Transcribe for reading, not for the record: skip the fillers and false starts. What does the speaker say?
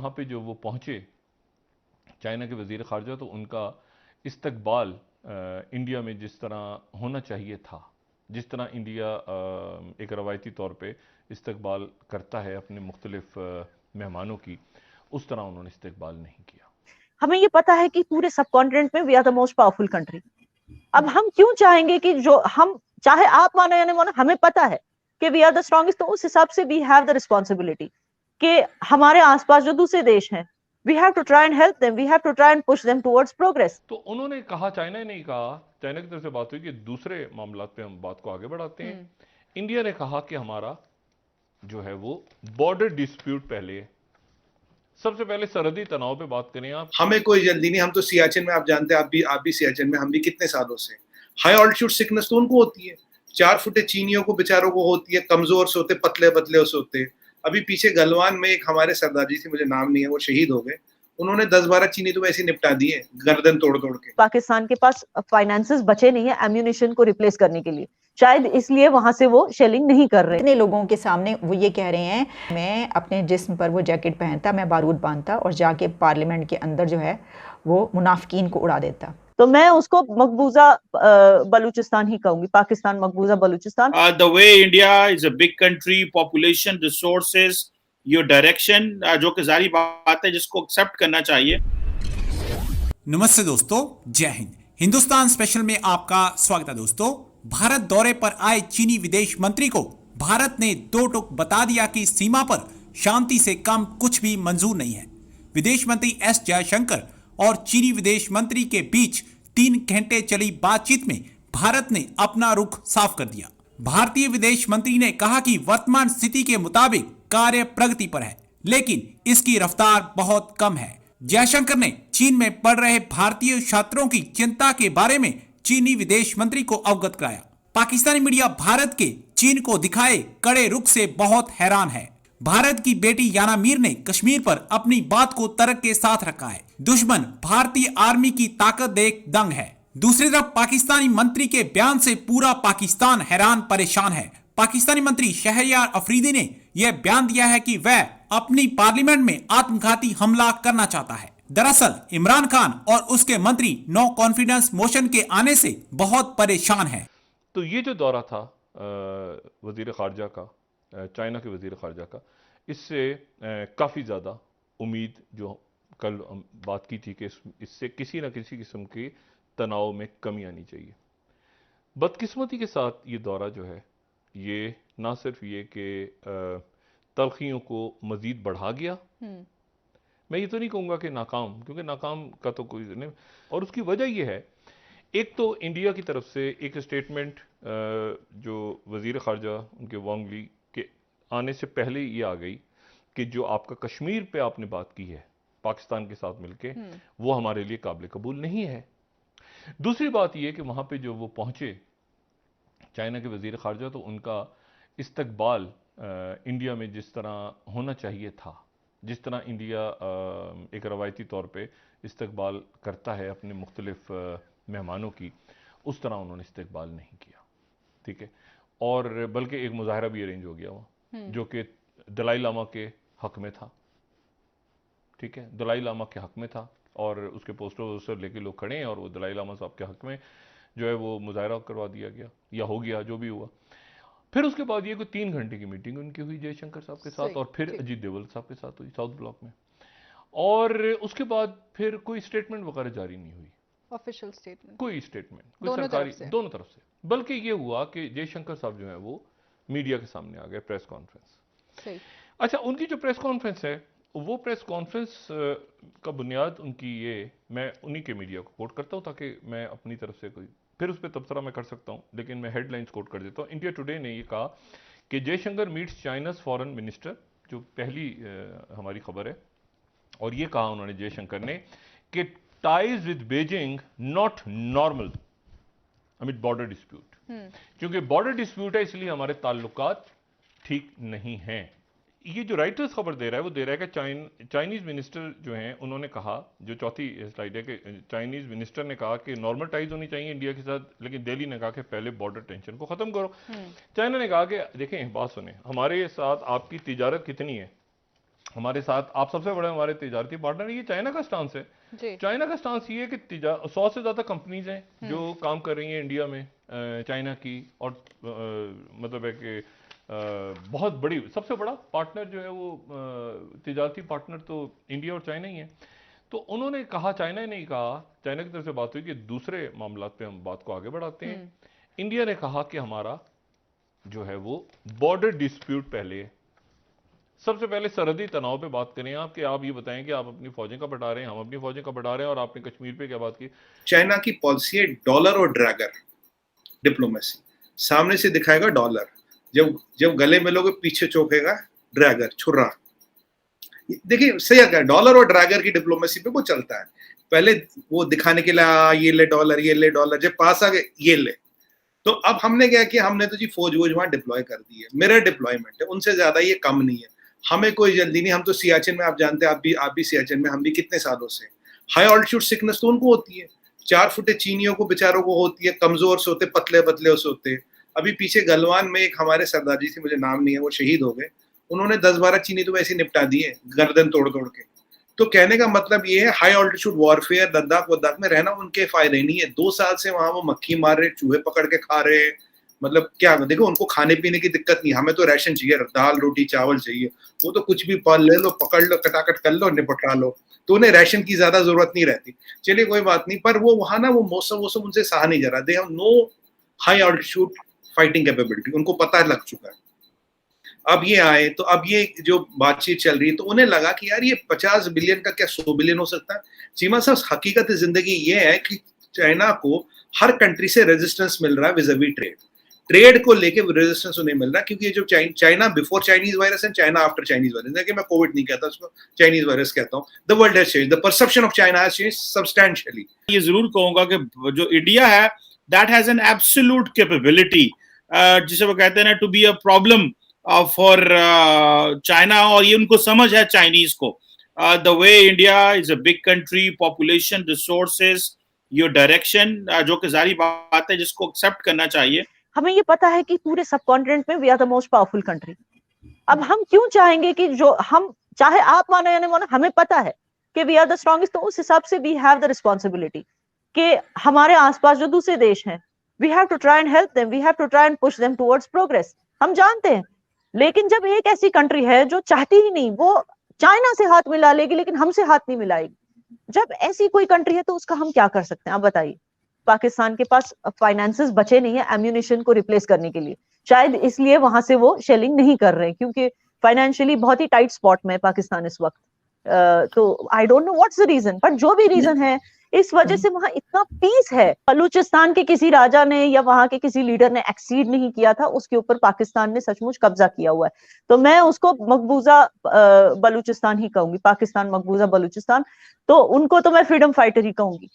वहाँ पे जो वो पहुँचे चाइना के वज़ीर ख़ारजा, तो उनका इस्तकबाल इंडिया में जिस तरह होना चाहिए था, जिस तरह इंडिया एक रवायती तौर पे इस्तकबाल करता है अपने मुख्तलिफ मेहमानों की, उस तरह उन्होंने इस्तकबाल नहीं किया। हमें ये पता है कि पूरे सब कॉन्टिनेंट में we are the most powerful country. अब हम क्यों चाहेंगे कि जो हम, चाहे आप मानो या नहीं मानो, हमें पता है कि वी आर द स्ट्रॉन्गेस्ट, तो उस हिसाब से वी हैव द रिस्पॉन्सिबिलिटी कि हमारे आसपास जो दूसरे देश हैं, we have to try and help them, we have to try and push them towards progress. तो उन्होंने कहा, चाइना ने नहीं कहा, चाइना की तरफ से बात हुई कि दूसरे मामलात पे हम बात को आगे बढ़ाते हैं। इंडिया ने कहा कि हमारा जो है वो बॉर्डर डिस्प्यूट पहले है, सबसे पहले सरहदी तनाव पे बात करें आप। हमें कोई जल्दी नहीं, हम तो सियाचिन में, आप जानते हैं, आप भी सियाचिन में, हम भी कितने सालों से। हाई ऑल्टीट्यूड सिकनेस तो उनको होती है, 4 फुटे चीनियों को बेचारों को होती है, कमजोर से होते, पतले पतले से होते। अभी पीछे गलवान में एक हमारे सरदार जी थे, मुझे नाम नहीं है, वो शहीद हो गए, उन्होंने 10-12 चीनी तो वैसे निपटा दिए गर्दन तोड़ तोड़ के। पाकिस्तान के पास फाइनेंसेस बचे नहीं है एम्यूनिशन को रिप्लेस करने के लिए, शायद इसलिए वहां से वो शेलिंग नहीं कर रहे। इतने लोगों के सामने वो ये कह रहे हैं, मैं अपने जिस्म पर वो जैकेट पहनता, मैं बारूद बांधता और जाके पार्लियामेंट के अंदर जो है वो मुनाफिकीन को उड़ा देता। तो मैं उसको मकबूजा बलूचिस्तान ही कहूंगी, Pakistan मकबूजा Balochistan. The way India is a big country, population, resources, your direction, जो कि जारी बात है जिसको एक्सेप्ट करना चाहिए। नमस्ते दोस्तों, जय हिंद। हिंदुस्तान स्पेशल में आपका स्वागत है दोस्तों। भारत दौरे पर आए चीनी विदेश मंत्री को भारत ने दो टूक बता दिया कि सीमा पर शांति से कम कुछ भी मंजूर नहीं है। विदेश मंत्री एस जयशंकर और चीनी विदेश मंत्री के बीच 3 घंटे चली बातचीत में भारत ने अपना रुख साफ कर दिया। भारतीय विदेश मंत्री ने कहा कि वर्तमान स्थिति के मुताबिक कार्य प्रगति पर है, लेकिन इसकी रफ्तार बहुत कम है। जयशंकर ने चीन में पढ़ रहे भारतीय छात्रों की चिंता के बारे में चीनी विदेश मंत्री को अवगत कराया। पाकिस्तानी मीडिया भारत के चीन को दिखाए कड़े रुख से बहुत हैरान है। भारत की बेटी याना मीर ने कश्मीर पर अपनी बात को तर्क के साथ रखा है। दुश्मन भारतीय आर्मी की ताकत देख दंग है। दूसरी तरफ पाकिस्तानी मंत्री के बयान से पूरा पाकिस्तान हैरान परेशान है। पाकिस्तानी मंत्री शहरयार अफरीदी ने यह बयान दिया है कि वह अपनी पार्लियामेंट में आत्मघाती हमला करना चाहता है। दरअसल इमरान खान और उसके मंत्री नो कॉन्फिडेंस मोशन के आने से बहुत परेशान है। तो ये जो दौरा था वजीर खारजा का, चाइना के वजीर खारजा का, इससे काफ़ी ज़्यादा उम्मीद जो कल बात की थी कि इससे किसी न किसी किस्म के तनाव में कमी आनी चाहिए। बदकिस्मती के साथ ये दौरा जो है, ये ना सिर्फ ये कि तलखियों को मज़ीद बढ़ा गया, मैं ये तो नहीं कहूँगा कि नाकाम, क्योंकि नाकाम का तो कोई नहीं, और उसकी वजह ये है, एक तो इंडिया की तरफ से एक स्टेटमेंट जो वज़ीर ख़ारजा उनके वांग ली के आने से पहले ये आ गई कि जो आपका कश्मीर पे आपने बात की है पाकिस्तान के साथ मिलके, वो हमारे लिए काबिल कबूल नहीं है। दूसरी बात ये कि वहाँ पे जो वो पहुँचे चाइना के वज़ीर ख़ारजा, तो उनका इस्तकबाल इंडिया में जिस तरह होना चाहिए था, जिस तरह इंडिया एक रवायती तौर पे इस्तकबाल करता है अपने मुख्तलिफ मेहमानों की, उस तरह उन्होंने इस्तकबाल नहीं किया। ठीक है, और बल्कि एक मुजाहरा भी अरेंज हो गया वहाँ, जो कि दलाई लामा के हक में था। ठीक है, दलाई लामा के हक में था, और उसके पोस्टर वोस्टर लेके लोग खड़े हैं, और वो दलाई लामा साहब के हक में जो है वो मुजाहरा करवा दिया गया, या हो गया, जो भी हुआ। फिर उसके बाद ये कोई 3 घंटे की मीटिंग उनकी हुई जयशंकर साहब के साथ, और फिर अजीत दोवल साहब के साथ हुई साउथ ब्लॉक में, और उसके बाद फिर कोई स्टेटमेंट वगैरह जारी नहीं हुई, ऑफिशियल स्टेटमेंट, कोई स्टेटमेंट, कोई सरकारी, दोनों तरफ से। बल्कि ये हुआ कि जयशंकर साहब जो है वो मीडिया के सामने आ गए, प्रेस कॉन्फ्रेंस। अच्छा, उनकी जो प्रेस कॉन्फ्रेंस है, वो प्रेस कॉन्फ्रेंस का बुनियाद उनकी ये, मैं उन्हीं के मीडिया को कोट करता हूँ ताकि मैं अपनी तरफ से कोई फिर उस पर तबसरा मैं कर सकता हूँ, लेकिन मैं हेडलाइंस कोट कर देता हूँ। इंडिया टुडे ने ये कहा कि Jaishankar meets China's foreign minister, जो पहली हमारी खबर है, और ये कहा उन्होंने जयशंकर ने कि ties with Beijing not normal amid border dispute, क्योंकि बॉर्डर डिस्प्यूट है इसलिए हमारे ताल्लुकात ठीक नहीं हैं। ये जो राइटर्स खबर दे रहा है वो दे रहा है कि चाइनीज मिनिस्टर जो हैं उन्होंने कहा, जो चौथी स्लाइड है, कि चाइनीज मिनिस्टर ने कहा कि नॉर्मल टाइज होनी चाहिए इंडिया के साथ, लेकिन दिल्ली ने कहा कि पहले बॉर्डर टेंशन को खत्म करो। चाइना ने कहा कि देखें, बात सुने, हमारे साथ आपकी तिजारत कितनी है, हमारे साथ आप सबसे बड़े हमारे तिजारती पार्टनर, ये चाइना का स्टांस है। जी। चाइना का स्टांस ये है कि 100 से ज्यादा कंपनीज हैं जो काम कर रही हैं इंडिया में, चाइना की, और मतलब है कि बहुत बड़ी, सबसे बड़ा पार्टनर जो है वो तिजारती पार्टनर तो इंडिया और चाइना ही है। तो उन्होंने कहा, चाइना ने ही कहा, चाइना की तरफ से बात हुई कि दूसरे मामलात पे हम बात को आगे बढ़ाते हैं। इंडिया ने कहा कि हमारा जो है वो बॉर्डर डिस्प्यूट पहले है, सबसे पहले सरहदी तनाव पे बात करें आप, कि आप ये बताएं कि आप अपनी फौजें कब बढ़ा रहे हैं, हम अपनी फौजें कब बढ़ा रहे हैं, और आपने कश्मीर पे क्या बात की। चाइना की पॉलिसी है डॉलर और ड्रैगर डिप्लोमेसी, सामने से दिखाएगा डॉलर, जब गले मिलोगे पीछे चौंकेगा ड्रैगर, छुर्रा। देखिए सही क्या, डॉलर और ड्रैगर की डिप्लोमेसी पे वो चलता है। पहले वो दिखाने के लिए ये ले डॉलर, ये ले डॉलर, जब पास आ गए ये ले। तो अब हमने क्या किया, हमने तो जी फौज वहां डिप्लॉय कर दी है, मिरर डिप्लॉयमेंट है, उनसे ज्यादा ये कम नहीं है। हमें कोई जल्दी नहीं, हम तो सियाचिन में, आप जानते हैं, आप भी सियाचिन में, हम भी कितने सालों से। हाई ऑल्टीट्यूड सिकनेस तो उनको होती है, 4 फुटे चीनियों को बेचारों को होती है, कमजोर से होते, पतले पतले से होते। अभी पीछे गलवान में एक हमारे सरदार जी थे, मुझे नाम नहीं है, वो शहीद हो गए, उन्होंने 10-12 चीनी तो वैसे निपटा दिए गर्दन तोड़ तोड़ के। तो कहने का मतलब ये है, हाई ऑल्टीट्यूड वॉरफेयर लद्दाख वद्दाख में रहना उनके फायदे नहीं है। 2 साल से वहां वो मक्खी मार रहे, चूहे पकड़ के खा रहे, मतलब क्या, देखो उनको खाने पीने की दिक्कत नहीं, हमें तो राशन चाहिए, दाल रोटी चावल चाहिए, वो तो कुछ भी पाल ले लो, पकड़ लो, कटाकट कर लो, निपटा लो, तो उन्हें राशन की ज्यादा जरूरत नहीं रहती। चलिए कोई बात नहीं, पर वो वहां ना वो मौसम उनसे सहा नहीं जा रहा, they have no high altitude fighting capability, उनको पता लग चुका है। अब ये आए, तो अब ये जो बातचीत चल रही है, तो उन्हें लगा कि यार ये 50 बिलियन का क्या 100 बिलियन हो सकता है। चीमा साहब, हकीकत जिंदगी ये है कि चाइना को हर कंट्री से रेजिस्टेंस मिल रहा है विज़ावी ट्रेड को लेके रेजिस्टेंस उन्हें मिल रहा है, क्योंकि ये जो China before Chinese virus and China after Chinese virus, देखिए मैं कोविड नहीं कहता, उसको चाइनीज वायरस कहता हूँ। The world has changed, the perception of China has changed substantially. ये जरूर कहूंगा कि जो इंडिया है, that has an absolute capability, जिसे वो कहते हैं ना, to be a problem for China, और ये उनको समझ है चाइनीज को। The way India is a big country, population, resources, your direction, जो कि जारी बात है जिसको एक्सेप्ट करना चाहिए। हमें ये पता है कि पूरे सब कॉन्टिनेंट में we are the most powerful country. अब हम क्यों चाहेंगे कि जो हम, चाहे आप मानो या नहीं मानो, हमें पता है कि वी आर द स्ट्रॉन्गेस्ट, तो उस हिसाब से वी हैव द रिस्पॉन्सिबिलिटी कि हमारे आसपास जो दूसरे देश हैं, we have to try and help them, we have to try and push them towards progress. हम जानते हैं, लेकिन जब एक ऐसी कंट्री है जो चाहती ही नहीं, वो चाइना से हाथ मिला लेगी लेकिन हमसे हाथ नहीं मिलाएगी, जब ऐसी कोई कंट्री है तो उसका हम क्या कर सकते हैं? आप बताइए। पाकिस्तान के पास फाइनेंसेस बचे नहीं है एम्यूनिशन को रिप्लेस करने के लिए, शायद इसलिए वहां से वो शेलिंग नहीं कर रहे, क्योंकि फाइनेंशियली बहुत ही टाइट स्पॉट में है पाकिस्तान इस वक्त। तो I don't know what's the reason, but जो भी रीजन है, इस वजह से वहां इतना पीस है। बलूचिस्तान के किसी राजा ने या वहां के किसी लीडर ने एक्सीड नहीं किया था, उसके ऊपर पाकिस्तान ने सचमुच कब्जा किया हुआ है। तो मैं उसको मकबूजा बलूचिस्तान ही कहूंगी, पाकिस्तान मकबूजा बलूचिस्तान, तो उनको तो मैं फ्रीडम फाइटर ही कहूंगी।